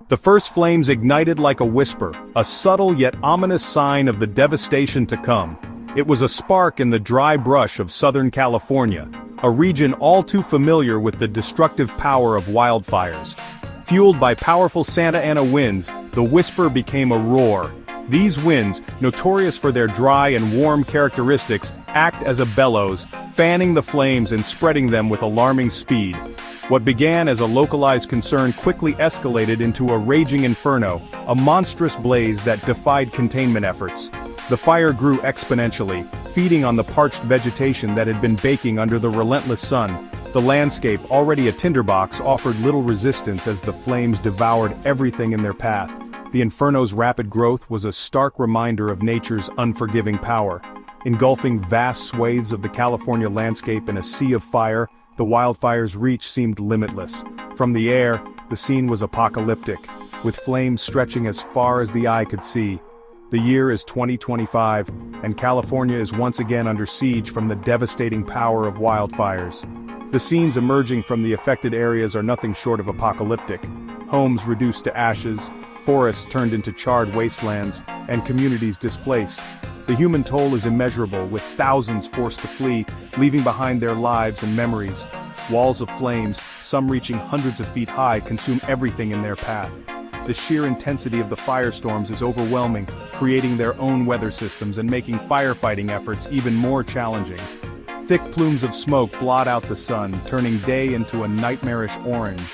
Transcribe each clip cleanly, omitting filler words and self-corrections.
The first flames ignited like a whisper, a subtle yet ominous sign of the devastation to come. It was a spark in the dry brush of Southern California, a region all too familiar with the destructive power of wildfires. Fueled by powerful Santa Ana winds, the whisper became a roar. These winds, notorious for their dry and warm characteristics, act as a bellows, fanning the flames and spreading them with alarming speed. What began as a localized concern quickly escalated into a raging inferno, a monstrous blaze that defied containment efforts. The fire grew exponentially, feeding on the parched vegetation that had been baking under the relentless sun. The landscape, already a tinderbox, offered little resistance as the flames devoured everything in their path. The inferno's rapid growth was a stark reminder of nature's unforgiving power. Engulfing vast swathes of the California landscape in a sea of fire, the wildfire's reach seemed limitless. From the air, the scene was apocalyptic, with flames stretching as far as the eye could see. The year is 2025, and California is once again under siege from the devastating power of wildfires. The scenes emerging from the affected areas are nothing short of apocalyptic. Homes reduced to ashes, forests turned into charred wastelands, and communities displaced. The human toll is immeasurable, with thousands forced to flee, leaving behind their lives and memories. Walls of flames, some reaching hundreds of feet high, consume everything in their path. The sheer intensity of the firestorms is overwhelming, creating their own weather systems and making firefighting efforts even more challenging. Thick plumes of smoke blot out the sun, turning day into a nightmarish orange.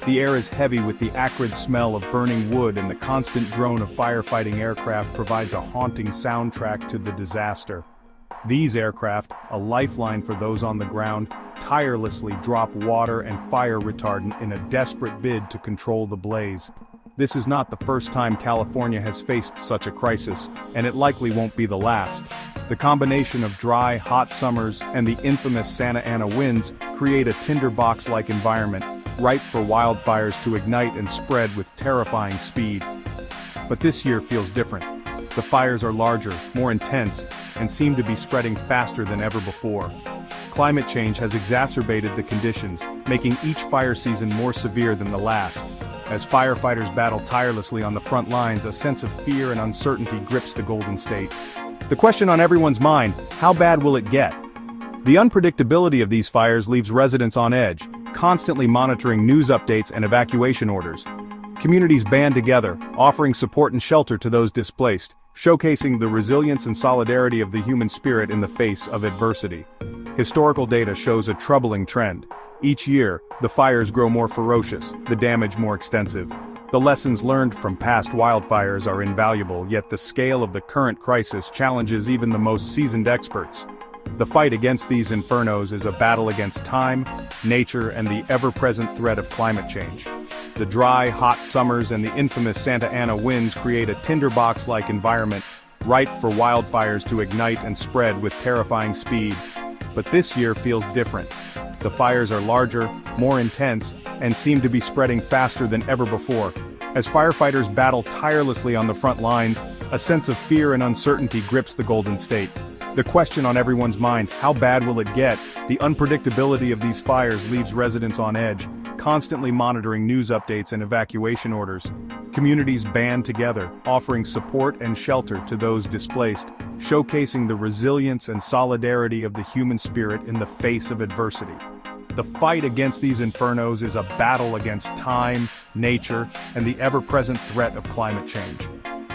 The air is heavy with the acrid smell of burning wood, and the constant drone of firefighting aircraft provides a haunting soundtrack to the disaster. These aircraft, a lifeline for those on the ground, tirelessly drop water and fire retardant in a desperate bid to control the blaze. This is not the first time California has faced such a crisis, and it likely won't be the last. The combination of dry, hot summers and the infamous Santa Ana winds create a tinderbox-like environment, ripe for wildfires to ignite and spread with terrifying speed. But this year feels different. The fires are larger, more intense, and seem to be spreading faster than ever before. Climate change has exacerbated the conditions, making each fire season more severe than the last. As firefighters battle tirelessly on the front lines, a sense of fear and uncertainty grips the Golden State. The question on everyone's mind: how bad will it get? The unpredictability of these fires leaves residents on edge, constantly monitoring news updates and evacuation orders. Communities band together, offering support and shelter to those displaced, showcasing the resilience and solidarity of the human spirit in the face of adversity. Historical data shows a troubling trend. Each year, the fires grow more ferocious, the damage more extensive. The lessons learned from past wildfires are invaluable, yet the scale of the current crisis challenges even the most seasoned experts. The fight against these infernos is a battle against time, nature, and the ever-present threat of climate change. The dry, hot summers and the infamous Santa Ana winds create a tinderbox-like environment, ripe for wildfires to ignite and spread with terrifying speed. But this year feels different. The fires are larger, more intense, and seem to be spreading faster than ever before. As firefighters battle tirelessly on the front lines, a sense of fear and uncertainty grips the Golden State. The question on everyone's mind: how bad will it get? The unpredictability of these fires leaves residents on edge, constantly monitoring news updates and evacuation orders. Communities band together, offering support and shelter to those displaced, showcasing the resilience and solidarity of the human spirit in the face of adversity. The fight against these infernos is a battle against time, nature, and the ever-present threat of climate change.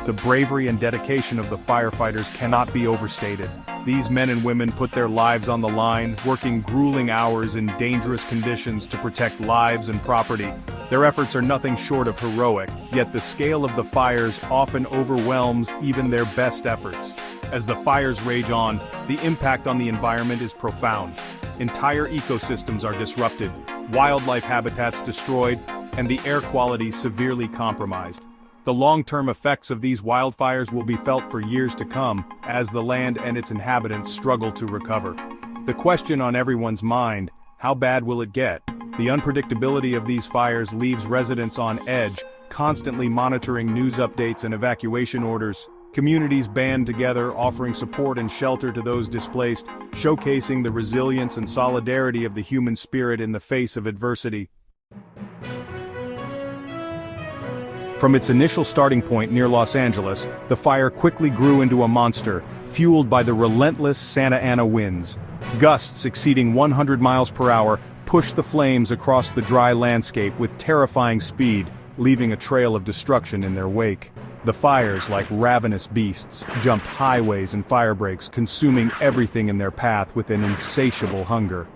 The bravery and dedication of the firefighters cannot be overstated. These men and women put their lives on the line, working grueling hours in dangerous conditions to protect lives and property. Their efforts are nothing short of heroic, yet the scale of the fires often overwhelms even their best efforts. As the fires rage on, the impact on the environment is profound. Entire ecosystems are disrupted, wildlife habitats destroyed, and the air quality severely compromised. The long-term effects of these wildfires will be felt for years to come, as the land and its inhabitants struggle to recover. The question on everyone's mind: how bad will it get? The unpredictability of these fires leaves residents on edge, constantly monitoring news updates and evacuation orders. Communities band together, offering support and shelter to those displaced, showcasing the resilience and solidarity of the human spirit in the face of adversity. From its initial starting point near Los Angeles, the fire quickly grew into a monster, fueled by the relentless Santa Ana winds. Gusts exceeding 100 miles per hour pushed the flames across the dry landscape with terrifying speed, leaving a trail of destruction in their wake. The fires, like ravenous beasts, jumped highways and fire breaks, consuming everything in their path with an insatiable hunger.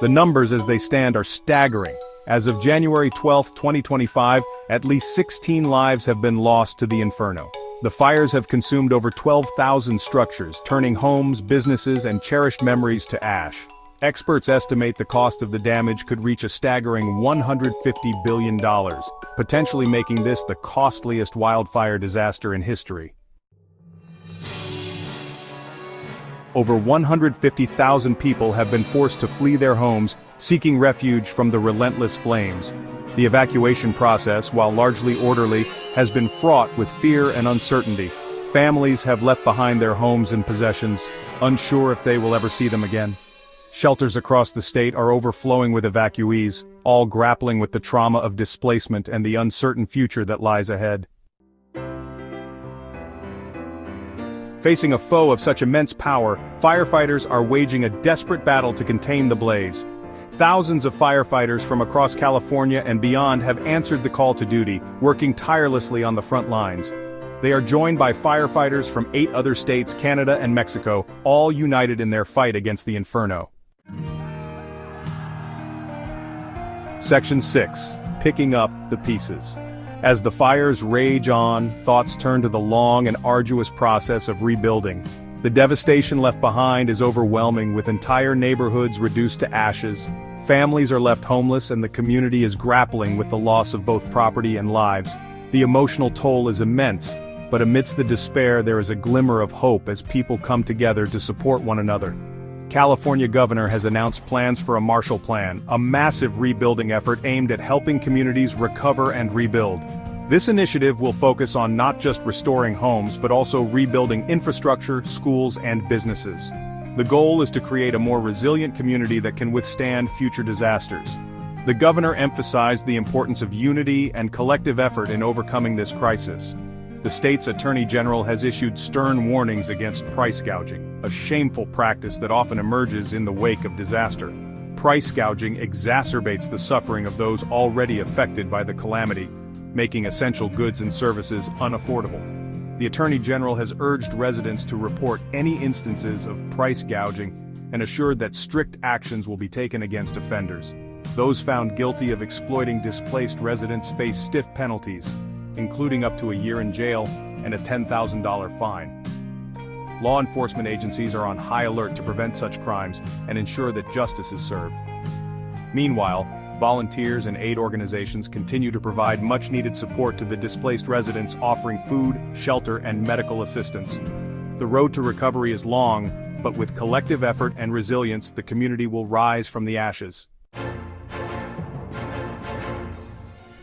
The numbers as they stand are staggering. As of January 12, 2025, at least 16 lives have been lost to the inferno. The fires have consumed over 12,000 structures, turning homes, businesses, and cherished memories to ash. Experts estimate the cost of the damage could reach a staggering $150 billion, potentially making this the costliest wildfire disaster in history. Over 150,000 people have been forced to flee their homes, seeking refuge from the relentless flames. The evacuation process, while largely orderly, has been fraught with fear and uncertainty. Families have left behind their homes and possessions, unsure if they will ever see them again. Shelters across the state are overflowing with evacuees, all grappling with the trauma of displacement and the uncertain future that lies ahead. Facing a foe of such immense power, firefighters are waging a desperate battle to contain the blaze. Thousands of firefighters from across California and beyond have answered the call to duty, working tirelessly on the front lines. They are joined by firefighters from 8 other states, Canada and Mexico, all united in their fight against the inferno. Section 6. Picking up the pieces. As the fires rage on, thoughts turn to the long and arduous process of rebuilding. The devastation left behind is overwhelming, with entire neighborhoods reduced to ashes. Families are left homeless and the community is grappling with the loss of both property and lives. The emotional toll is immense, but amidst the despair there is a glimmer of hope as people come together to support one another. California governor has announced plans for a Marshall Plan, a massive rebuilding effort aimed at helping communities recover and rebuild. This initiative will focus on not just restoring homes but also rebuilding infrastructure, schools, and businesses. The goal is to create a more resilient community that can withstand future disasters. The governor emphasized the importance of unity and collective effort in overcoming this crisis. The state's attorney general has issued stern warnings against price gouging, a shameful practice that often emerges in the wake of disaster. Price gouging exacerbates the suffering of those already affected by the calamity, making essential goods and services unaffordable. The Attorney General has urged residents to report any instances of price gouging and assured that strict actions will be taken against offenders. Those found guilty of exploiting displaced residents face stiff penalties, including up to a year in jail and a $10,000 fine. Law enforcement agencies are on high alert to prevent such crimes and ensure that justice is served. Meanwhile, volunteers and aid organizations continue to provide much-needed support to the displaced residents, offering food, shelter, and medical assistance. The road to recovery is long, but with collective effort and resilience, the community will rise from the ashes.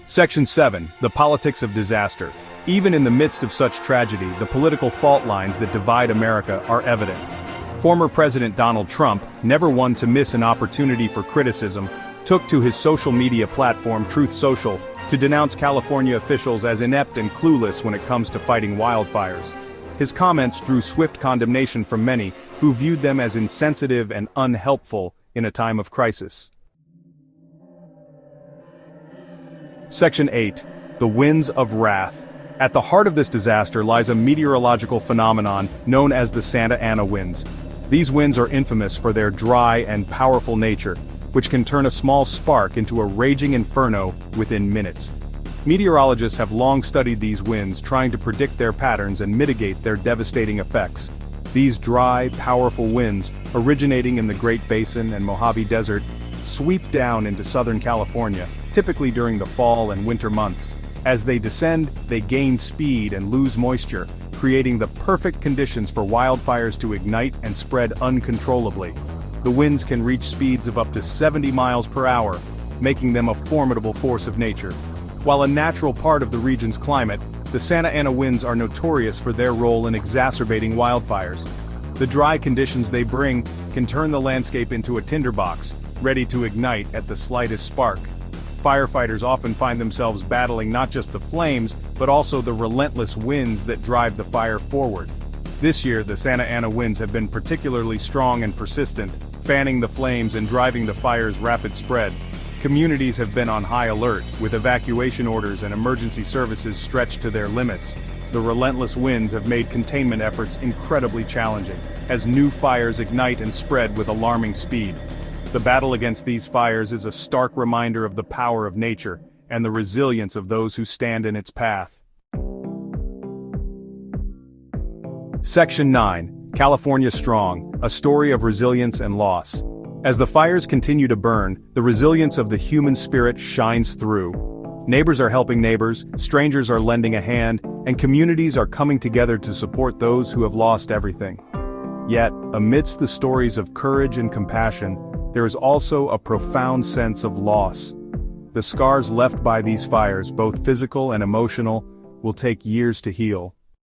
Section 7. The politics of disaster. Even in the midst of such tragedy, the political fault lines that divide America are evident. Former President Donald Trump, never one to miss an opportunity for criticism, took to his social media platform Truth Social to denounce California officials as inept and clueless when it comes to fighting wildfires. His comments drew swift condemnation from many, who viewed them as insensitive and unhelpful in a time of crisis. Section 8. The Winds of Wrath. At the heart of this disaster lies a meteorological phenomenon known as the Santa Ana winds. These winds are infamous for their dry and powerful nature, which can turn a small spark into a raging inferno within minutes. Meteorologists have long studied these winds, trying to predict their patterns and mitigate their devastating effects. These dry, powerful winds, originating in the Great Basin and Mojave Desert, sweep down into Southern California, typically during the fall and winter months. As they descend, they gain speed and lose moisture, creating the perfect conditions for wildfires to ignite and spread uncontrollably. The winds can reach speeds of up to 70 miles per hour, making them a formidable force of nature. While a natural part of the region's climate, the Santa Ana winds are notorious for their role in exacerbating wildfires. The dry conditions they bring can turn the landscape into a tinderbox, ready to ignite at the slightest spark. Firefighters often find themselves battling not just the flames, but also the relentless winds that drive the fire forward. This year, the Santa Ana winds have been particularly strong and persistent, fanning the flames and driving the fire's rapid spread. Communities have been on high alert, with evacuation orders and emergency services stretched to their limits. The relentless winds have made containment efforts incredibly challenging, as new fires ignite and spread with alarming speed. The battle against these fires is a stark reminder of the power of nature, and the resilience of those who stand in its path. Section 9. California Strong, a story of resilience and loss. As the fires continue to burn, the resilience of the human spirit shines through. Neighbors are helping neighbors, strangers are lending a hand, and communities are coming together to support those who have lost everything. Yet, amidst the stories of courage and compassion, there is also a profound sense of loss. The scars left by these fires, both physical and emotional, will take years to heal.